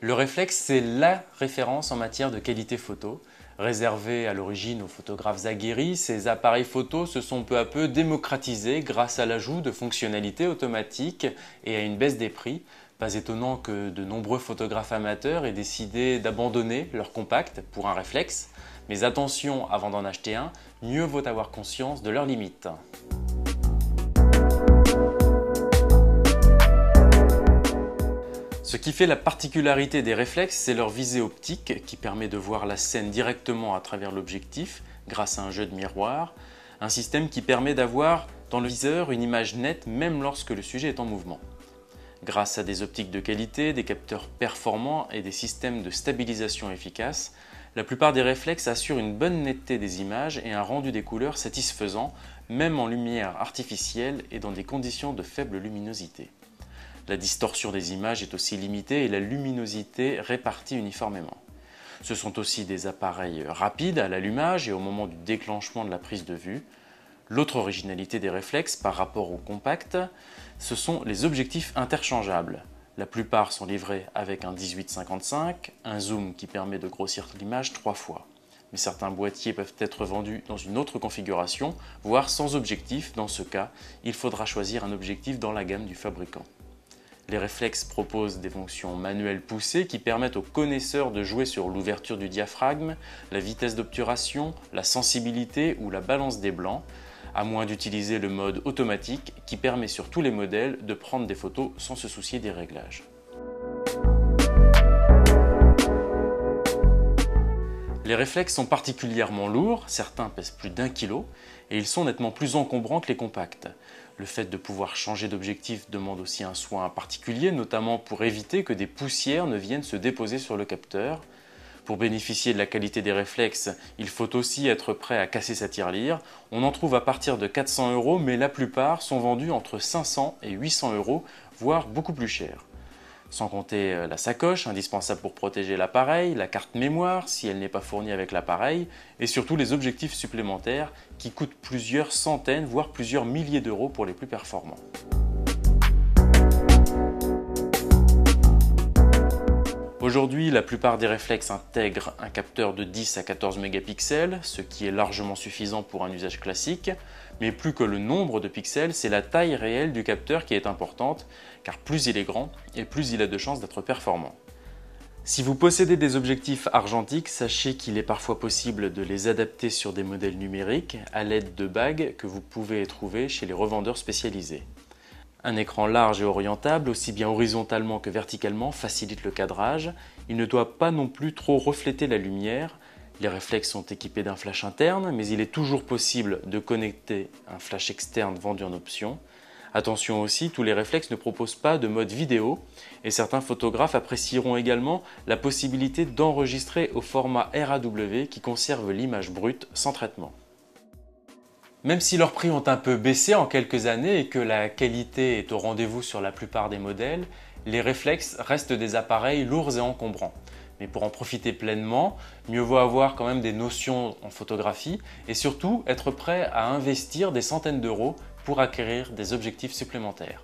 Le réflexe, c'est la référence en matière de qualité photo. Réservé à l'origine aux photographes aguerris, ces appareils photo se sont peu à peu démocratisés grâce à l'ajout de fonctionnalités automatiques et à une baisse des prix. Pas étonnant que de nombreux photographes amateurs aient décidé d'abandonner leur compact pour un réflexe. Mais attention, avant d'en acheter un, mieux vaut avoir conscience de leurs limites. Ce qui fait la particularité des réflexes, c'est leur visée optique qui permet de voir la scène directement à travers l'objectif grâce à un jeu de miroir, un système qui permet d'avoir dans le viseur une image nette même lorsque le sujet est en mouvement. Grâce à des optiques de qualité, des capteurs performants et des systèmes de stabilisation efficaces, la plupart des réflexes assurent une bonne netteté des images et un rendu des couleurs satisfaisant, même en lumière artificielle et dans des conditions de faible luminosité. La distorsion des images est aussi limitée et la luminosité répartie uniformément. Ce sont aussi des appareils rapides à l'allumage et au moment du déclenchement de la prise de vue. L'autre originalité des réflexes par rapport au compact, ce sont les objectifs interchangeables. La plupart sont livrés avec un 18-55, un zoom qui permet de grossir l'image 3 fois. Mais certains boîtiers peuvent être vendus dans une autre configuration, voire sans objectif. Dans ce cas, il faudra choisir un objectif dans la gamme du fabricant. Les réflexes proposent des fonctions manuelles poussées qui permettent aux connaisseurs de jouer sur l'ouverture du diaphragme, la vitesse d'obturation, la sensibilité ou la balance des blancs, à moins d'utiliser le mode automatique qui permet sur tous les modèles de prendre des photos sans se soucier des réglages. Les réflexes sont particulièrement lourds, certains pèsent plus d'1 kg et ils sont nettement plus encombrants que les compacts. Le fait de pouvoir changer d'objectif demande aussi un soin particulier, notamment pour éviter que des poussières ne viennent se déposer sur le capteur. Pour bénéficier de la qualité des réflexes, il faut aussi être prêt à casser sa tirelire. On en trouve à partir de 400 €, mais la plupart sont vendus entre 500 et 800 €, voire beaucoup plus cher. Sans compter la sacoche, indispensable pour protéger l'appareil, la carte mémoire si elle n'est pas fournie avec l'appareil, et surtout les objectifs supplémentaires qui coûtent plusieurs centaines, voire plusieurs milliers d'euros pour les plus performants. Aujourd'hui, la plupart des réflexes intègrent un capteur de 10 à 14 mégapixels, ce qui est largement suffisant pour un usage classique, mais plus que le nombre de pixels, c'est la taille réelle du capteur qui est importante, car plus il est grand et plus il a de chances d'être performant. Si vous possédez des objectifs argentiques, sachez qu'il est parfois possible de les adapter sur des modèles numériques à l'aide de bagues que vous pouvez trouver chez les revendeurs spécialisés. Un écran large et orientable, aussi bien horizontalement que verticalement, facilite le cadrage. Il ne doit pas non plus trop refléter la lumière. Les réflexes sont équipés d'un flash interne, mais il est toujours possible de connecter un flash externe vendu en option. Attention aussi, tous les réflexes ne proposent pas de mode vidéo et certains photographes apprécieront également la possibilité d'enregistrer au format RAW qui conserve l'image brute sans traitement. Même si leurs prix ont un peu baissé en quelques années et que la qualité est au rendez-vous sur la plupart des modèles, les réflexes restent des appareils lourds et encombrants. Mais pour en profiter pleinement, mieux vaut avoir quand même des notions en photographie et surtout être prêt à investir des centaines d'euros pour acquérir des objectifs supplémentaires.